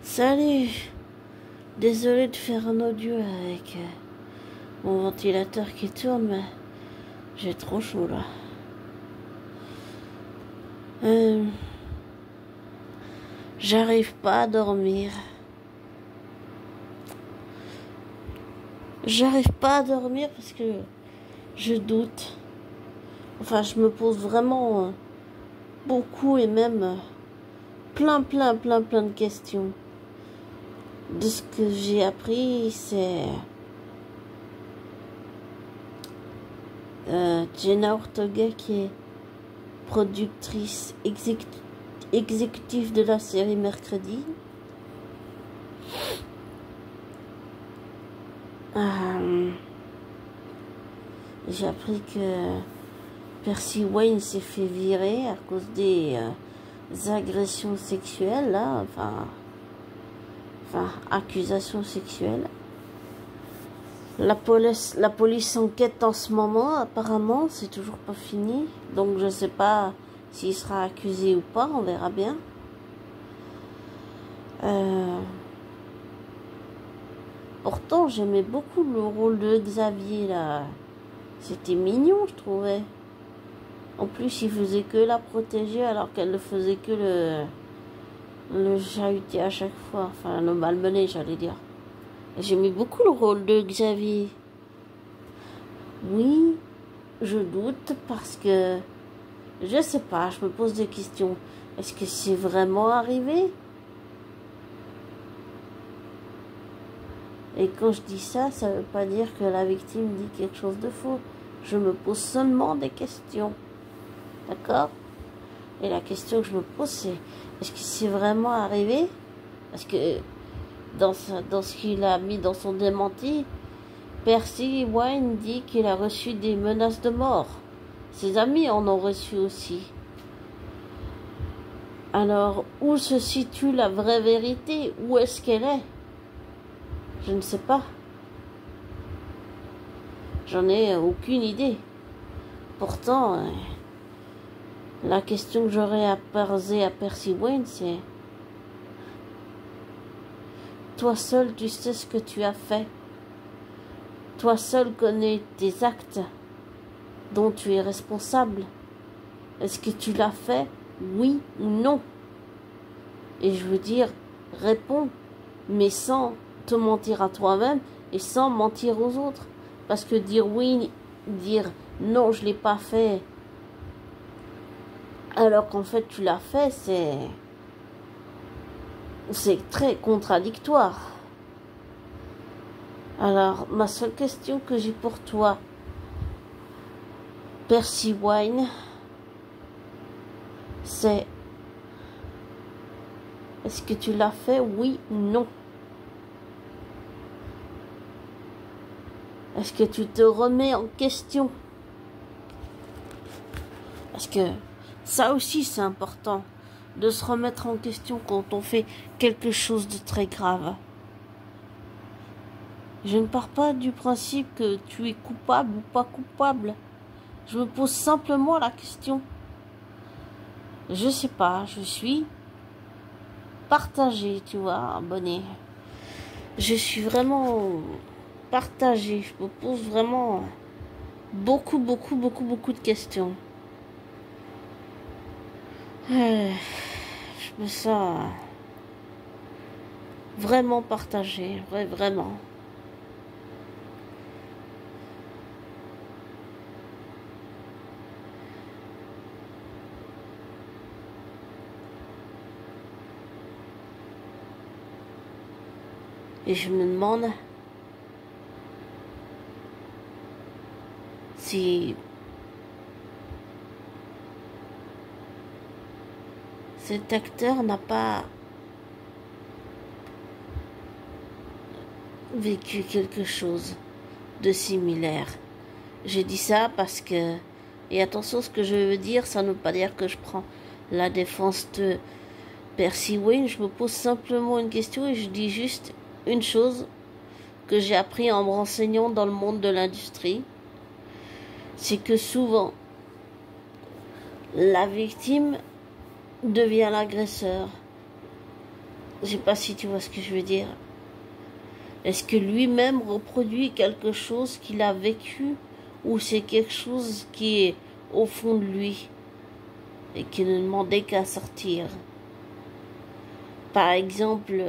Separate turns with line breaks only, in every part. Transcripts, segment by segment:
Salut, désolé de faire un audio avec mon ventilateur qui tourne, mais j'ai trop chaud là. J'arrive pas à dormir. J'arrive pas à dormir parce que je doute. Enfin, je me pose vraiment beaucoup et même plein de questions. De ce que j'ai appris, c'est Jenna Ortega qui est productrice exécutive de la série Mercredi. J'ai appris que Percy Wayne s'est fait virer à cause des agressions sexuelles, là, enfin, accusations sexuelles. La police enquête en ce moment, apparemment, c'est toujours pas fini. Donc je sais pas s'il sera accusé ou pas, on verra bien. Pourtant, j'aimais beaucoup le rôle de Xavier, là. C'était mignon, je trouvais. En plus, il faisait que la protéger alors qu'elle ne faisait que le chahuter à chaque fois. Enfin, le malmener, j'allais dire. J'aimais beaucoup le rôle de Xavier. Oui, je doute parce que, je sais pas, je me pose des questions. Est-ce que c'est vraiment arrivé? Et quand je dis ça, ça veut pas dire que la victime dit quelque chose de faux. Je me pose seulement des questions. D'accord? Et la question que je me pose, c'est, est-ce que c'est vraiment arrivé? Parce que dans ce qu'il a mis dans son démenti, Percy Wayne dit qu'il a reçu des menaces de mort. Ses amis en ont reçu aussi. Alors, où se situe la vraie vérité? Où est-ce qu'elle est? Je ne sais pas. J'en ai aucune idée. Pourtant, la question que j'aurais à poser à Percy Wayne, c'est: toi seul, tu sais ce que tu as fait. Toi seul connais tes actes dont tu es responsable. Est-ce que tu l'as fait, oui ou non? Et je veux dire, réponds, mais sans te mentir à toi-même et sans mentir aux autres. Parce que dire oui, dire non, je l'ai pas fait, alors qu'en fait tu l'as fait, c'est très contradictoire. Alors, ma seule question que j'ai pour toi, Percy Wayne, c'est: est-ce que tu l'as fait, oui ou non? Est-ce que tu te remets en question? Parce que ça aussi c'est important, de se remettre en question quand on fait quelque chose de très grave. Je ne pars pas du principe que tu es coupable ou pas coupable. Je me pose simplement la question. Je sais pas, je suis partagée, tu vois, abonné. Je suis vraiment partagée. Je me pose vraiment beaucoup de questions. Je me sens vraiment partagée, vraiment. Et je me demande si cet acteur n'a pas vécu quelque chose de similaire. J'ai dit ça parce que, et attention, ce que je veux dire, ça ne veut pas dire que je prends la défense de Percy Wayne. Je me pose simplement une question et je dis juste une chose que j'ai appris en me renseignant dans le monde de l'industrie. C'est que souvent, la victime devient l'agresseur. Je sais pas si tu vois ce que je veux dire. Est-ce que lui-même reproduit quelque chose qu'il a vécu ou c'est quelque chose qui est au fond de lui et qui ne demandait qu'à sortir? Par exemple,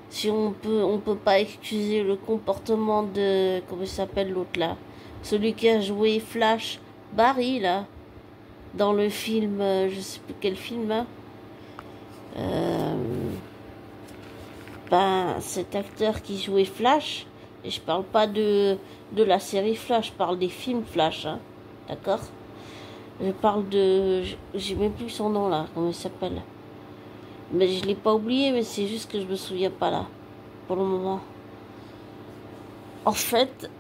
si on peut pas excuser le comportement de, comment il s'appelle l'autre là, celui qui a joué Flash, Barry là, dans le film, je sais plus quel film, hein. Cet acteur qui jouait Flash, et je parle pas de la série Flash, je parle des films Flash, hein, d'accord? Je parle de, j'ai même plus son nom là, comment il s'appelle? Mais je l'ai pas oublié, mais c'est juste que je me souviens pas là, pour le moment. En fait,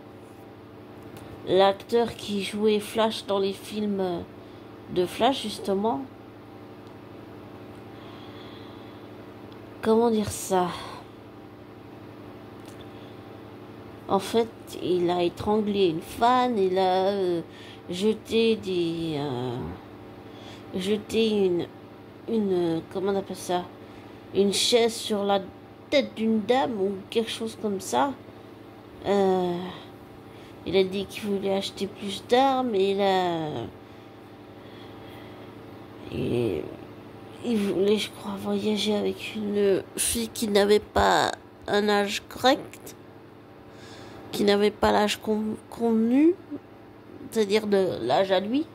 l'acteur qui jouait Flash dans les films de Flash, justement, comment dire ça? En fait, il a étranglé une fan, il a jeté une, comment on appelle ça? Une chaise sur la tête d'une dame ou quelque chose comme ça. Il a dit qu'il voulait acheter plus d'armes et il voulait, je crois, voyager avec une fille qui n'avait pas un âge correct, qui n'avait pas l'âge convenu, c'est-à-dire de l'âge à lui.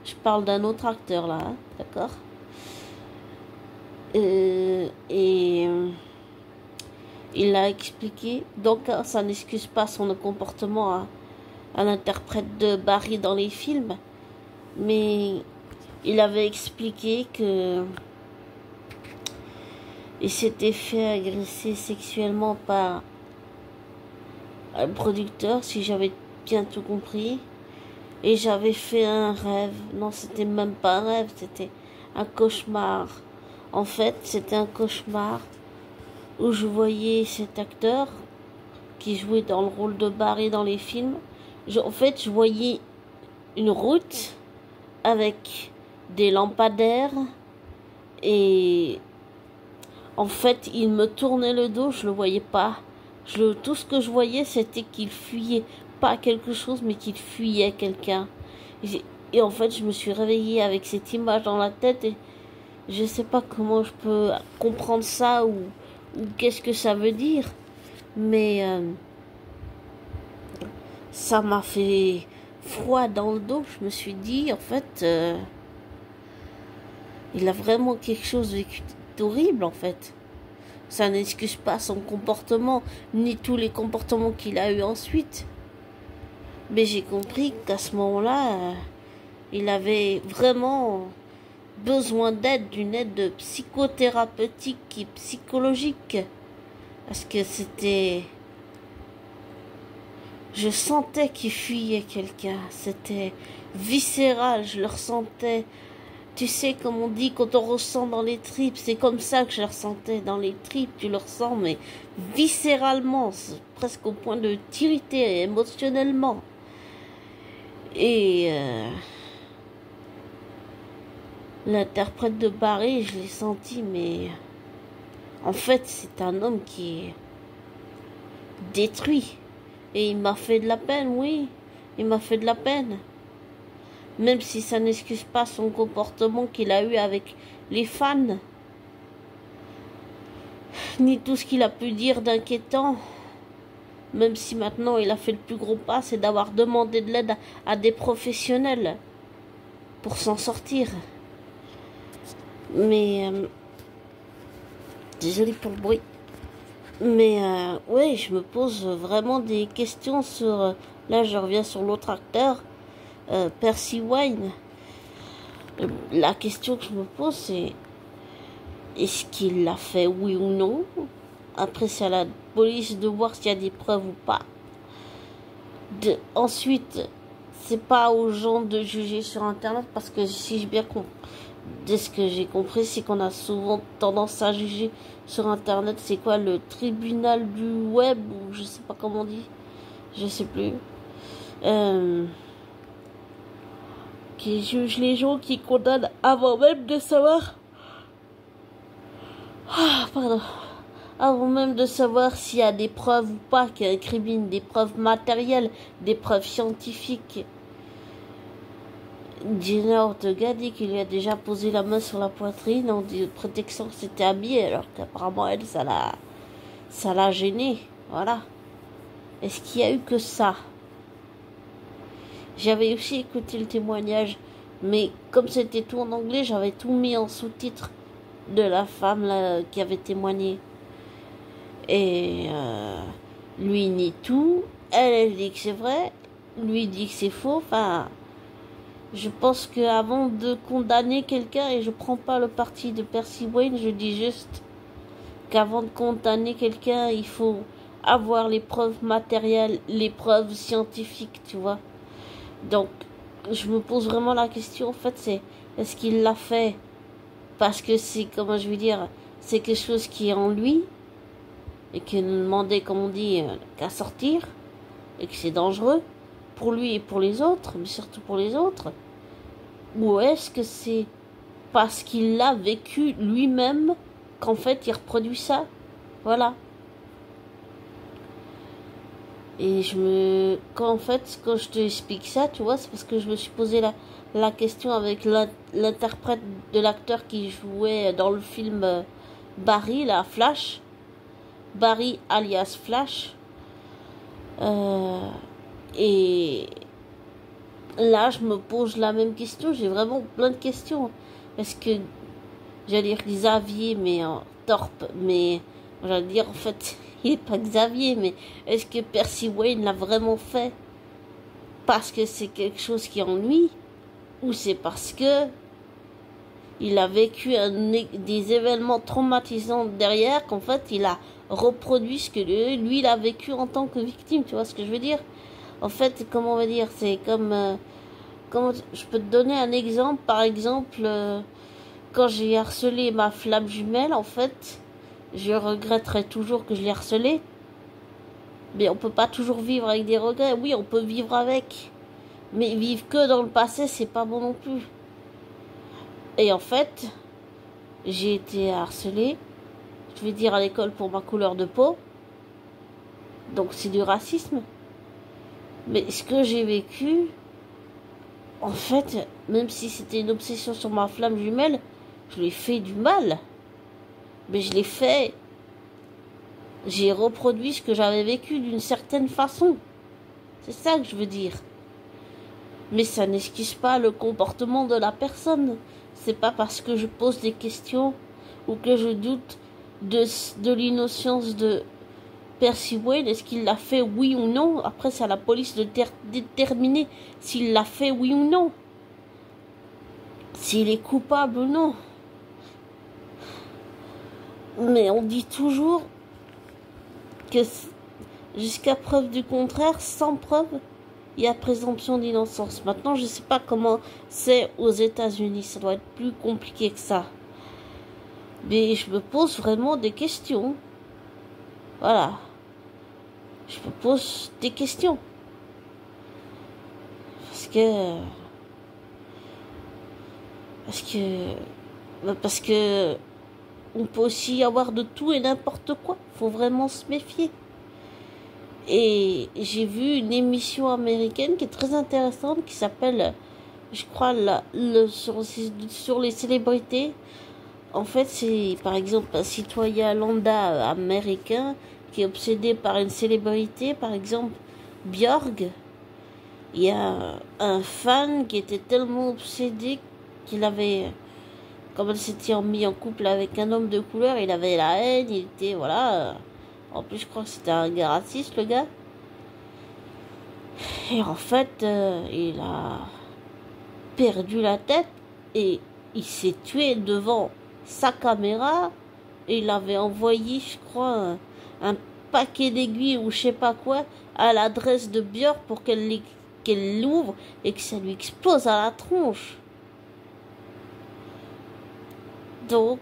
Je parle d'un autre acteur là, hein, d'accord? Et il a expliqué, donc ça n'excuse pas son comportement à l'interprète de Barry dans les films, mais il avait expliqué que il s'était fait agresser sexuellement par un producteur, si j'avais bien tout compris, et j'avais fait un rêve. Non, c'était même pas un rêve, c'était un cauchemar. En fait, c'était un cauchemar où je voyais cet acteur qui jouait dans le rôle de Barry dans les films. En fait, je voyais une route avec des lampadaires et en fait, il me tournait le dos, je le voyais pas. Tout ce que je voyais, c'était qu'il fuyait pas quelque chose, mais qu'il fuyait quelqu'un. Et en fait, je me suis réveillée avec cette image dans la tête et je sais pas comment je peux comprendre ça ou qu'est-ce que ça veut dire, mais ça m'a fait froid dans le dos. Je me suis dit, en fait, il a vraiment quelque chose vécu d'horrible, en fait. Ça n'excuse pas son comportement, ni tous les comportements qu'il a eu ensuite. Mais j'ai compris qu'à ce moment-là, il avait vraiment besoin d'aide, d'une aide psychothérapeutique et psychologique. Parce que c'était... Je sentais qu'il fuyait quelqu'un. C'était viscéral, je le ressentais. Tu sais, comme on dit, quand on ressent dans les tripes, c'est comme ça que je le ressentais dans les tripes. Tu le ressens, mais viscéralement, presque au point de t'irriter émotionnellement. Et l'interprète de Barry, je l'ai senti, mais en fait, c'est un homme qui est détruit. Et il m'a fait de la peine, oui. Il m'a fait de la peine. Même si ça n'excuse pas son comportement qu'il a eu avec les fans. Ni tout ce qu'il a pu dire d'inquiétant. Même si maintenant il a fait le plus gros pas, c'est d'avoir demandé de l'aide à des professionnels pour s'en sortir. Mais... désolé pour le bruit. Mais ouais, je me pose vraiment des questions sur... là, je reviens sur l'autre acteur, Percy Wine. La question que je me pose, c'est... est-ce qu'il l'a fait, oui ou non? Après, c'est à la police de voir s'il y a des preuves ou pas. Ensuite, c'est pas aux gens de juger sur Internet, parce que si j'ai bien compris... dès ce que j'ai compris, c'est qu'on a souvent tendance à juger sur Internet. C'est quoi, le tribunal du web, ou je sais pas comment on dit, je sais plus, qui juge les gens, qui condamnent avant même de savoir Ah, pardon. Avant même de savoir s'il y a des preuves ou pas qu'il y a un crime, des preuves matérielles, des preuves scientifiques. Jenna Ortega dit qu'il lui a déjà posé la main sur la poitrine en prétextant que c'était habillé, alors qu'apparemment elle, ça l'a gêné. Voilà. Est-ce qu'il y a eu que ça? J'avais aussi écouté le témoignage, mais comme c'était tout en anglais, j'avais tout mis en sous-titres de la femme là, qui avait témoigné. Et lui nie tout, elle dit que c'est vrai, lui dit que c'est faux. Enfin, je pense qu'avant de condamner quelqu'un, et je prends pas le parti de Percy Wayne, je dis juste qu'avant de condamner quelqu'un, il faut avoir les preuves matérielles, les preuves scientifiques, tu vois. Donc, je me pose vraiment la question, en fait, c'est est-ce qu'il l'a fait parce que c'est, comment je veux dire, c'est quelque chose qui est en lui et qu'il ne demandait, comme on dit, qu'à sortir et que c'est dangereux pour lui et pour les autres, mais surtout pour les autres? Ou est-ce que c'est parce qu'il l'a vécu lui-même qu'en fait il reproduit ça? Voilà. Et quand je te explique ça, tu vois, c'est parce que je me suis posé la question avec l'interprète de l'acteur qui jouait dans le film Barry, là, Flash. Barry alias Flash. Et là, je me pose la même question. J'ai vraiment plein de questions. Est-ce que, j'allais dire Xavier, mais torpe, mais j'allais dire en fait, il n'est pas Xavier, mais est-ce que Percy Wayne l'a vraiment fait parce que c'est quelque chose qui est en lui, ou c'est parce que il a vécu des événements traumatisants derrière, qu'en fait il a reproduit ce que lui il a vécu en tant que victime, tu vois ce que je veux dire? En fait, comment on va dire, c'est comme je peux te donner un exemple, par exemple, quand j'ai harcelé ma flamme jumelle, en fait, je regretterai toujours que je l'ai harcelée. Mais on peut pas toujours vivre avec des regrets. Oui, on peut vivre avec. Mais vivre que dans le passé, c'est pas bon non plus. Et en fait, j'ai été harcelée, je vais dire à l'école pour ma couleur de peau. Donc c'est du racisme. Mais ce que j'ai vécu, en fait, même si c'était une obsession sur ma flamme jumelle, je lui ai fait du mal. Mais je l'ai fait. J'ai reproduit ce que j'avais vécu d'une certaine façon. C'est ça que je veux dire. Mais ça n'excuse pas le comportement de la personne. C'est pas parce que je pose des questions ou que je doute de l'innocence de Percy Wayne. Est-ce qu'il l'a fait, oui ou non? Après, c'est à la police de déterminer s'il l'a fait, oui ou non. S'il est coupable ou non. Mais on dit toujours que jusqu'à preuve du contraire, sans preuve, il y a présomption d'innocence. Maintenant, je ne sais pas comment c'est aux États-Unis. Ça doit être plus compliqué que ça. Mais je me pose vraiment des questions. Voilà. Je me pose des questions. Parce que on peut aussi avoir de tout et n'importe quoi. Faut vraiment se méfier. Et j'ai vu une émission américaine qui est très intéressante, qui s'appelle, je crois, sur les célébrités. En fait, c'est par exemple un citoyen lambda américain qui est obsédé par une célébrité, par exemple Björk. Il y a un fan qui était tellement obsédé qu'il avait, comme elle s'était mis en couple avec un homme de couleur, il avait la haine, il était, voilà. En plus, je crois que c'était un gars raciste, le gars. Et en fait, il a perdu la tête et il s'est tué devant sa caméra. Et il avait envoyé, je crois, un paquet d'aiguilles ou je sais pas quoi à l'adresse de Björk pour qu'elle l'ouvre et que ça lui explose à la tronche. Donc,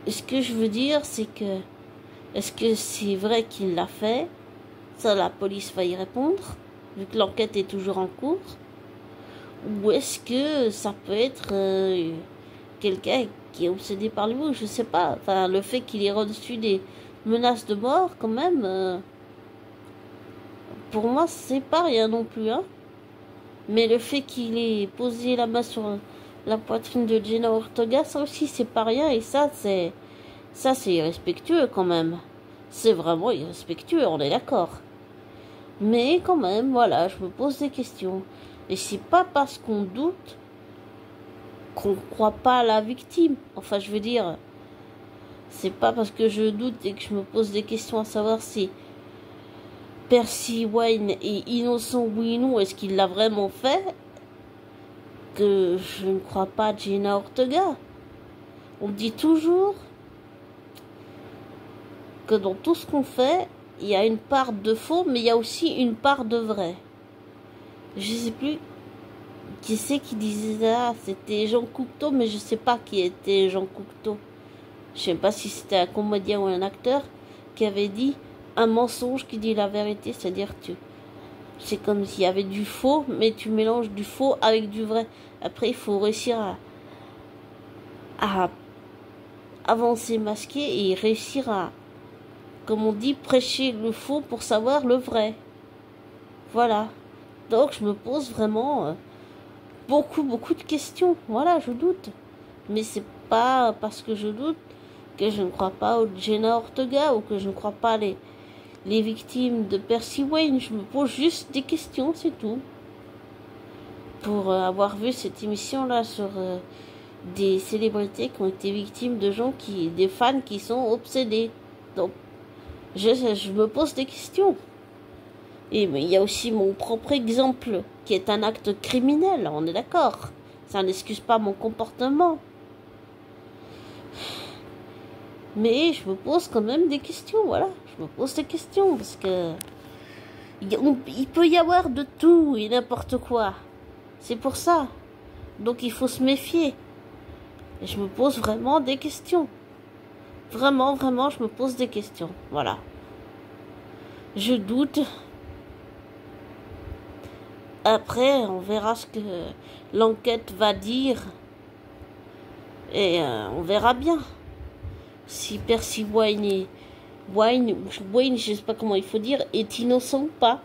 ce que je veux dire, c'est que est-ce que c'est vrai qu'il l'a fait? Ça, la police va y répondre, vu que l'enquête est toujours en cours. Ou est-ce que ça peut être quelqu'un qui est obsédé par lui, je sais pas. Enfin, le fait qu'il ait reçu des menaces de mort, quand même, pour moi, c'est pas rien non plus, hein. Mais le fait qu'il ait posé la main sur la poitrine de Jenna Ortega, ça aussi, c'est pas rien. Et ça, c'est irrespectueux, quand même. C'est vraiment irrespectueux, on est d'accord. Mais quand même, voilà, je me pose des questions. Et c'est pas parce qu'on doute qu'on croit pas à la victime. Enfin, je veux dire, c'est pas parce que je doute et que je me pose des questions à savoir si Percy Wayne est innocent oui ou non, est-ce qu'il l'a vraiment fait, que je ne crois pas à Jenna Ortega. On dit toujours que dans tout ce qu'on fait, il y a une part de faux, mais il y a aussi une part de vrai. Je sais plus qui c'est qui disait ça, c'était Jean Cocteau, mais je sais pas qui était Jean Cocteau. Je sais pas si c'était un comédien ou un acteur qui avait dit un mensonge qui dit la vérité, c'est-à-dire c'est comme s'il y avait du faux, mais tu mélanges du faux avec du vrai. Après, il faut réussir à avancer masqué et réussir à, comme on dit, prêcher le faux pour savoir le vrai. Voilà. Donc, je me pose vraiment beaucoup de questions. Voilà, je doute. Mais c'est pas parce que je doute que je ne crois pas au Jenna Ortega ou que je ne crois pas les victimes de Percy Wayne. Je me pose juste des questions, c'est tout. Pour avoir vu cette émission-là sur des célébrités qui ont été victimes de gens des fans qui sont obsédés. Donc, je me pose des questions. Et mais il y a aussi mon propre exemple, qui est un acte criminel, on est d'accord. Ça n'excuse pas mon comportement. Mais je me pose quand même des questions, voilà. Je me pose des questions, parce que il peut y avoir de tout et n'importe quoi. C'est pour ça. Donc il faut se méfier. Et je me pose vraiment des questions. Vraiment, je me pose des questions. Voilà. Je doute. Après, on verra ce que l'enquête va dire. Et on verra bien. Si Percy Wayne, je sais pas comment il faut dire, est innocent ou pas.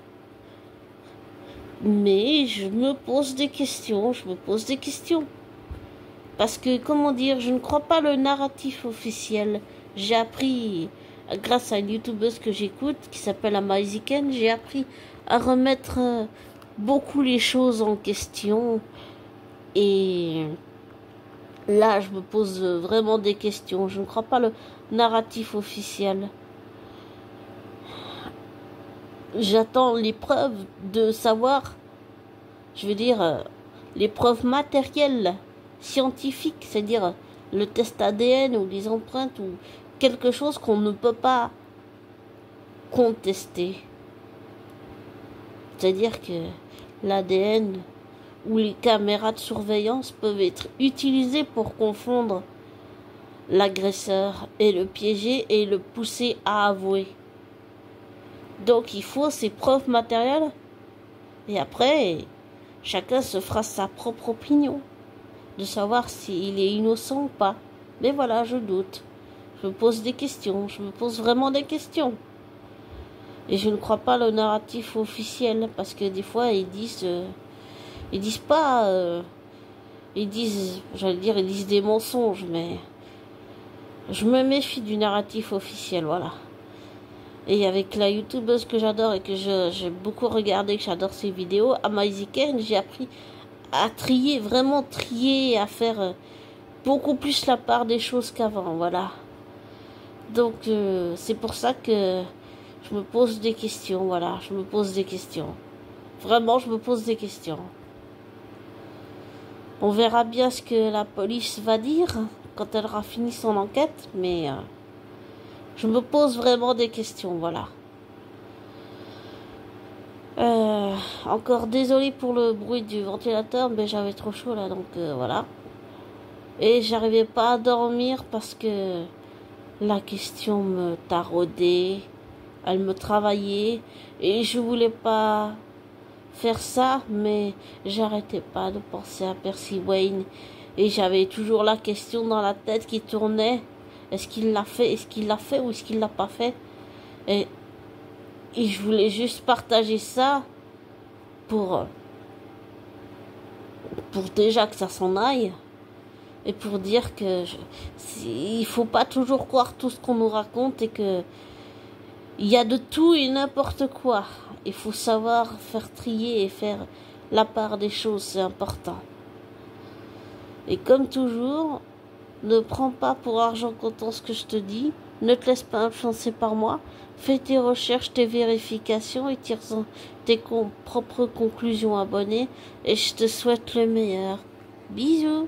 Mais je me pose des questions. Parce que, comment dire, je ne crois pas le narratif officiel. J'ai appris, grâce à une youtubeuse que j'écoute, qui s'appelle Amaziken, j'ai appris à remettre beaucoup les choses en question. Et là, je me pose vraiment des questions. Je ne crois pas le narratif officiel. J'attends les preuves de savoir, je veux dire, les preuves matérielles, scientifiques, c'est-à-dire le test ADN ou les empreintes ou quelque chose qu'on ne peut pas contester. C'est-à-dire que l'ADN ou les caméras de surveillance peuvent être utilisées pour confondre l'agresseur et le piéger et le pousser à avouer. Donc il faut ces preuves matérielles et après chacun se fera sa propre opinion de savoir s'il est innocent ou pas. Mais voilà, je doute. Je me pose des questions. Je me pose vraiment des questions. Et je ne crois pas le narratif officiel parce que des fois ils disent pas, ils disent des mensonges, mais je me méfie du narratif officiel, voilà. Et avec la youtubeuse que j'adore et que j'ai beaucoup regardé, que j'adore ses vidéos, Amaziken, j'ai appris à trier, vraiment trier, à faire beaucoup plus la part des choses qu'avant, voilà. Donc c'est pour ça que je me pose des questions, voilà, je me pose des questions. Vraiment, je me pose des questions. On verra bien ce que la police va dire quand elle aura fini son enquête, mais je me pose vraiment des questions, voilà. Encore désolé pour le bruit du ventilateur, mais j'avais trop chaud là, donc voilà. Et j'arrivais pas à dormir parce que la question me taraudait, elle me travaillait, et je voulais pas faire ça, mais j'arrêtais pas de penser à Percy Wayne Et j'avais toujours la question dans la tête qui tournait. Est-ce qu'il l'a fait? Est-ce qu'il l'a fait ou est-ce qu'il l'a pas fait? Et, et je voulais juste partager ça pour déjà que ça s'en aille. Et pour dire que il faut pas toujours croire tout ce qu'on nous raconte et que il y a de tout et n'importe quoi. Il faut savoir faire trier et faire la part des choses, c'est important. Et comme toujours, ne prends pas pour argent comptant ce que je te dis. Ne te laisse pas influencer par moi. Fais tes recherches, tes vérifications et tire tes propres conclusions abonnées. Et je te souhaite le meilleur. Bisous.